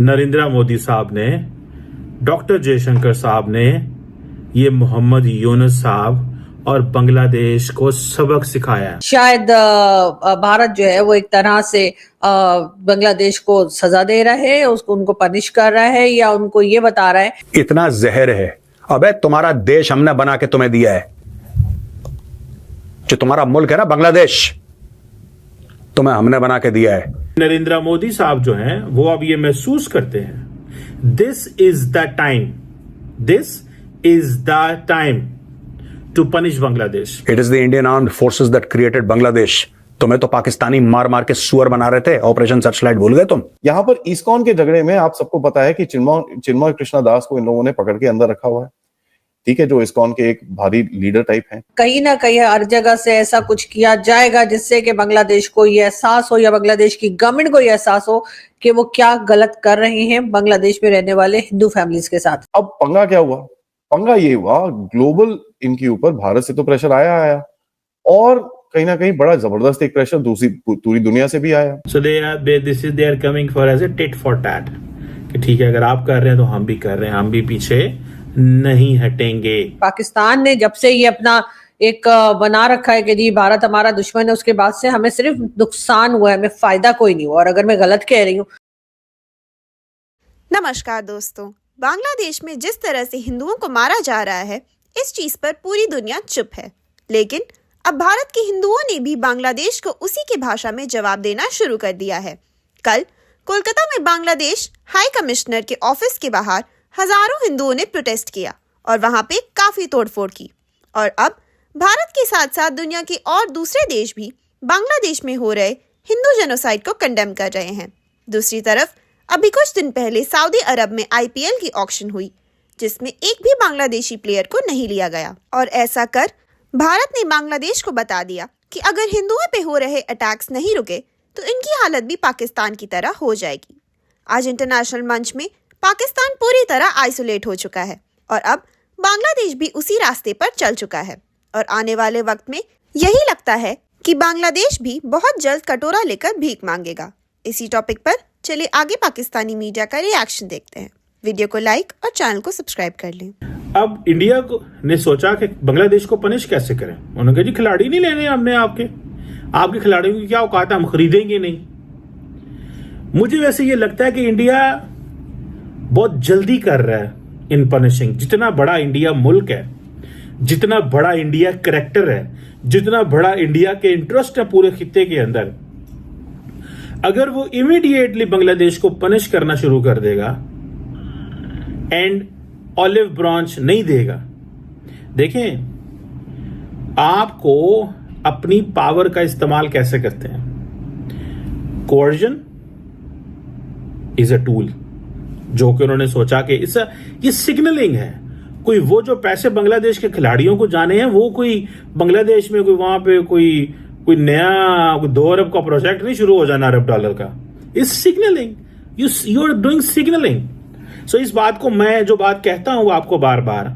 नरेंद्र मोदी साहब ने, डॉक्टर जयशंकर साहब ने, ये मोहम्मद यूनुस साहब और बांग्लादेश को सबक सिखाया है। शायद भारत जो है वो एक तरह से बांग्लादेश को सजा दे रहा है, उसको उनको पनिश कर रहा है, या उनको ये बता रहा है इतना जहर है। अबे तुम्हारा देश हमने बना के तुम्हें दिया है, जो तुम्हारा मुल्क है ना बांग्लादेश, तुम्हें हमने बना के दिया है। नरेंद्र मोदी साहब जो हैं वो अब ये महसूस करते हैं, this is the time to punish Bangladesh. It is the Indian armed forces that created Bangladesh. तुम्हें तो पाकिस्तानी मार मार के सुअर बना रहे थे, ऑपरेशन सर्चलाइट भूल गए तुम। यहाँ पर इस्कॉन के झगड़े में आप सबको पता है कि चिन्मय कृष्णा दास को इन लोगों ने पकड़ के अंदर रखा हुआ है, ठीक है, जो इस्कॉन के एक भारी लीडर टाइप हैं। कहीं ना कहीं हर जगह से ऐसा कुछ किया जाएगा जिससे कि बांग्लादेश को ये एहसास हो, या बांग्लादेश की गवर्नमेंट को ये एहसास हो कि वो क्या गलत कर रहे हैं बांग्लादेश में रहने वाले हिंदू फैमिलीज के साथ। अब पंगा क्या हुआ? पंगा ये हुआ, ग्लोबल इनके ऊपर भारत से तो प्रेशर आया और कहीं ना कहीं बड़ा जबरदस्त एक प्रेशर दूसरी पूरी दुनिया से भी आया। So they are coming for as a tit for tat, कि ठीक है अगर आप कर रहे हैं तो हम भी कर रहे हैं, हम भी पीछे नहीं हटेंगे। पाकिस्तान ने जब से ये अपना एक बना रखा है कि जी भारत हमारा दुश्मन है, उसके बाद से हमें सिर्फ नुकसान हुआ है, हमें फायदा कोई नहीं हुआ। और अगर मैं गलत कह रही हूँ। नमस्कार दोस्तों, बांग्लादेश में जिस तरह से हिंदुओं को मारा जा रहा है, इस चीज पर पूरी दुनिया चुप है, लेकिन अब भारत के हिंदुओं ने भी बांग्लादेश को उसी की भाषा में जवाब देना शुरू कर दिया है। कल कोलकाता में बांग्लादेश हाई कमिश्नर के ऑफिस के बाहर हजारों हिंदुओं ने प्रोटेस्ट किया और वहां पे काफी तोड़फोड़ की। और अब भारत के साथ साथ दुनिया के और दूसरे देश भी बांग्लादेश में हो रहे हिंदू जेनोसाइड को कंडेम कर रहे हैं। दूसरी तरफ अभी कुछ दिन पहले सऊदी अरब में IPL की ऑक्शन हुई, जिसमें एक भी बांग्लादेशी प्लेयर को नहीं लिया गया। और ऐसा कर भारत ने बांग्लादेश को बता दिया कि अगर हिंदुओं पे हो रहे अटैक्स नहीं रुके तो इनकी हालत भी पाकिस्तान की तरह हो जाएगी। आज इंटरनेशनल मंच में पाकिस्तान पूरी तरह आइसोलेट हो चुका है और अब बांग्लादेश भी उसी रास्ते पर चल चुका है। और आने वाले वक्त में यही लगता है कि बांग्लादेश भी बहुत जल्द कटोरा लेकर भीख मांगेगा। इसी टॉपिक पर चलिए आगे पाकिस्तानी मीडिया का रिएक्शन देखते हैं। वीडियो को लाइक और चैनल को सब्सक्राइब कर लें। अब इंडिया ने सोचा कि बांग्लादेश को पनिश कैसे करें। उन्होंने कहा जी खिलाड़ी नहीं लेने हमने, आपके खिलाड़ियों की क्या औकात है, हम खरीदेंगे नहीं। मुझे वैसे ये लगता है कि इंडिया बहुत जल्दी कर रहा है इन पनिशिंग। जितना बड़ा इंडिया मुल्क है, जितना बड़ा इंडिया करैक्टर है, जितना बड़ा इंडिया के इंटरेस्ट है पूरे खित्ते के अंदर, अगर वो इमीडिएटली बांग्लादेश को पनिश करना शुरू कर देगा एंड ऑलिव ब्रांच नहीं देगा। देखें आपको अपनी पावर का इस्तेमाल कैसे करते हैं। कोअर्जन इज अ टूल, जो कि उन्होंने सोचा कि ये सिग्नलिंग है। कोई वो जो पैसे बांग्लादेश के खिलाड़ियों को जाने हैं, वो कोई बांग्लादेश में कोई वहां पे कोई नया 2 अरब का प्रोजेक्ट नहीं शुरू हो जाना $1 अरब का। Is signalling, you are doing signalling. So इस बात को मैं जो बात कहता हूं आपको बार बार,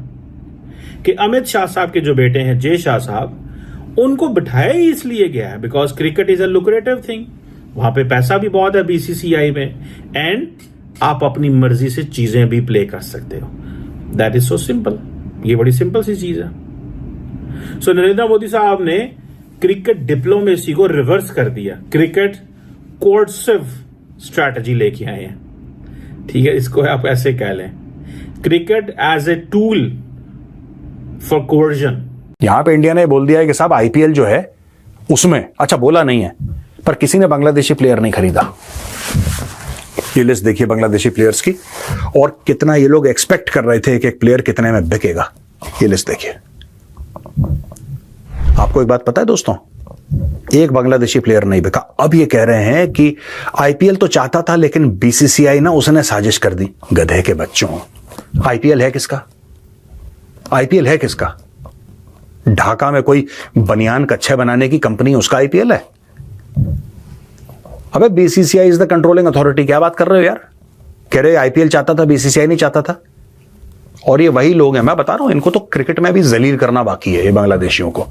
कि अमित शाह साहब के जो बेटे हैं जय शाह साहब, उनको बिठाया ही इसलिए गया है because cricket is a lucrative thing. वहां पे पैसा भी बहुत है BCCI में, एंड आप अपनी मर्जी से चीजें भी प्ले कर सकते हो। That is so simple. ये बड़ी सिंपल सी चीज है। सो नरेंद्र मोदी साहब ने क्रिकेट डिप्लोमेसी को रिवर्स कर दिया, क्रिकेट कोर्सिव स्ट्रैटेजी लेके आए हैं। ठीक है, इसको आप ऐसे कह लें, cricket as a tool for coercion. यहां पे इंडिया ने बोल दिया है कि साहब IPL जो है उसमें, अच्छा बोला नहीं है, पर किसी ने बांग्लादेशी प्लेयर नहीं खरीदा। ये लिस्ट देखिए बांग्लादेशी प्लेयर्स की, और कितना ये लोग एक्सपेक्ट कर रहे थे कि एक प्लेयर कितने में बिकेगा। ये लिस्ट देखिए। आपको एक बात पता है दोस्तों, एक बांग्लादेशी प्लेयर नहीं बिका। अब ये कह रहे हैं कि IPL तो चाहता था लेकिन BCCI ना उसने साजिश कर दी। गधे के बच्चों, IPL है किसका? IPL है किसका? ढाका में कोई बनियान कच्छे बनाने की कंपनी, उसका IPL है? अबे BCCI is the controlling authority. क्या बात कर रहे हो यार? कह रहे IPL चाहता था, BCCI नहीं चाहता था। और ये वही लोग हैं, मैं बता रहा हूं, इनको तो क्रिकेट में भी जलील करना बाकी है, ये बांग्लादेशियों को।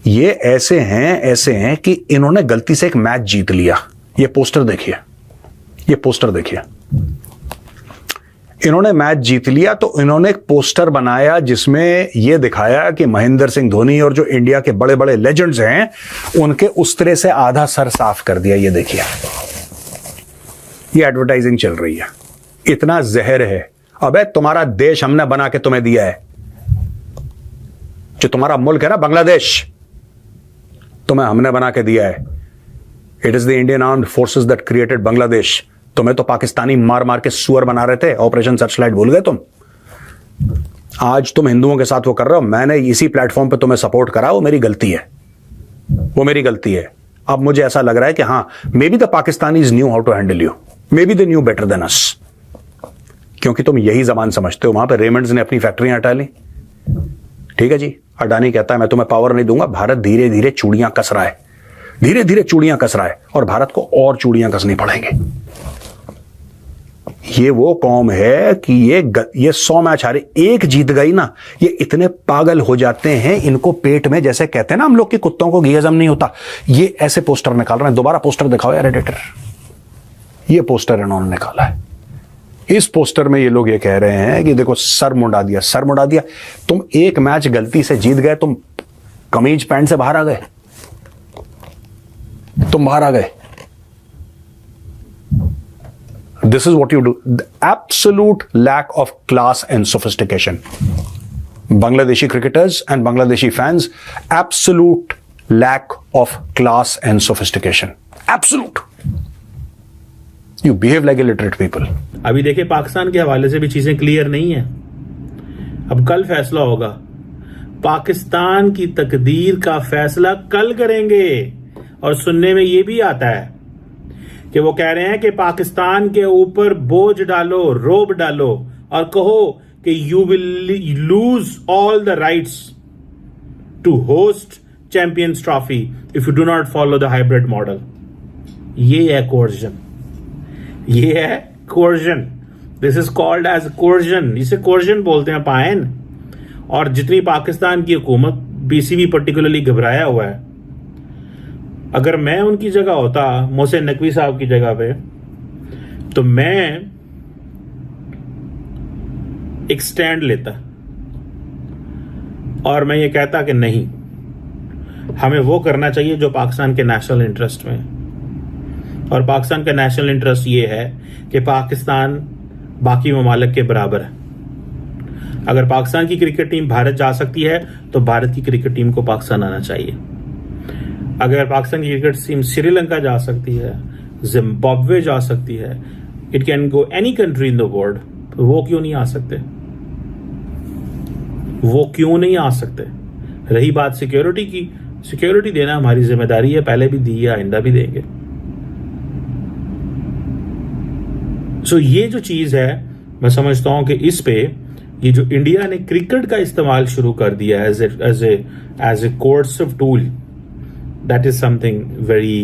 ये ऐसे हैं कि इन्होंने गलती से एक मैच जीत लिया। ये पोस्टर देखिए, इन्होंने मैच जीत लिया तो इन्होंने एक पोस्टर बनाया जिसमें यह दिखाया कि महेंद्र सिंह धोनी और जो इंडिया के बड़े बड़े लेजेंड्स हैं उनके उस्तरे से आधा सर साफ कर दिया। ये देखिए, ये एडवर्टाइजिंग चल रही है। इतना जहर है। अबे तुम्हारा देश हमने बना के तुम्हें दिया है। जो तुम्हारा मुल्क है ना बांग्लादेश, तुम्हें हमने बना के दिया है। It is the Indian armed forces that created Bangladesh. तुम्हें तो पाकिस्तानी मार मार के सुअर बना रहे थे। ऑपरेशन सर्चलाइट भूल गए तुम। आज तुम हिंदुओं के साथ वो कर रहे हो। मैंने इसी प्लेटफॉर्म पे तुम्हें सपोर्ट करा, वो मेरी गलती है, वो मेरी गलती है। अब मुझे ऐसा लग रहा है कि हाँ, maybe the Pakistanis knew how to handle you, maybe they knew better than us, क्योंकि तुम यही जबान समझते हो। वहां पे रेमंड्स ने अपनी फैक्ट्रियां हटा ली। ठीक है जी, अडानी कहता है मैं तुम्हें पावर नहीं दूंगा। भारत धीरे धीरे चूड़ियां कस रहा है, धीरे धीरे चूड़ियां कस रहा है, और भारत को और चूड़ियां कसनी पड़ेंगे। ये वो कौम है कि ये 100 मैच हारे, एक जीत गई ना, ये इतने पागल हो जाते हैं इनको पेट में, जैसे कहते हैं ना हम लोग के कुत्तों को घी हजम नहीं होता, ये ऐसे पोस्टर निकाल रहे हैं। दोबारा पोस्टर दिखाओ यार एडिटर। ये पोस्टर इन्होंने निकाला है। इस पोस्टर में ये लोग ये कह रहे हैं कि देखो सर मुंडा दिया, सर मुंडा दिया। तुम एक मैच गलती से जीत गए, तुम कमीज पैंट से बाहर आ गए, तुम बाहर आ गए। This is what you do. The absolute lack of class and sophistication. Bangladeshi cricketers and Bangladeshi fans, absolute lack of class and sophistication. Absolute. You behave like illiterate people. अभी देखिए पाकिस्तान के हवाले से भी चीजें क्लियर नहीं है। अब कल फैसला होगा। पाकिस्तान की तकदीर का फैसला कल करेंगे। और सुनने में ये भी आता है कि वो कह रहे हैं कि पाकिस्तान के ऊपर बोझ डालो, रोब डालो और कहो कि you will lose all the rights to host Champions Trophy if you do not follow the hybrid model. ये है कोर्जन, ये है coercion. This is called as coercion. इसे कोर्जन बोलते हैं पायन। और जितनी पाकिस्तान की हुकूमत, बीसीबी पर्टिकुलरली घबराया हुआ है। अगर मैं उनकी जगह होता, मोहसिन नकवी साहब की जगह पे, तो मैं एक स्टैंड लेता और मैं ये कहता कि नहीं, हमें वो करना चाहिए जो पाकिस्तान के नेशनल इंटरेस्ट में है। और पाकिस्तान का नेशनल इंटरेस्ट ये है कि पाकिस्तान बाकी ममालिक के बराबर है। अगर पाकिस्तान की क्रिकेट टीम भारत जा सकती है तो भारत की क्रिकेट टीम को पाकिस्तान आना चाहिए। अगर पाकिस्तान की क्रिकेट टीम श्रीलंका जा सकती है, जिम्बाब्वे जा सकती है, it can go any country in the world, तो वो क्यों नहीं आ सकते? वो क्यों नहीं आ सकते? रही बात सिक्योरिटी की, सिक्योरिटी देना हमारी जिम्मेदारी है, पहले भी दी है, आइंदा भी देंगे। सो ये जो चीज है, मैं समझता हूं कि इस पे ये जो इंडिया ने क्रिकेट का इस्तेमाल शुरू कर दिया as a coercive tool, that is something very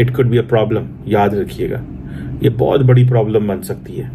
it could be a problem। याद रखिएगा, ये बहुत बड़ी प्रॉब्लम बन सकती है।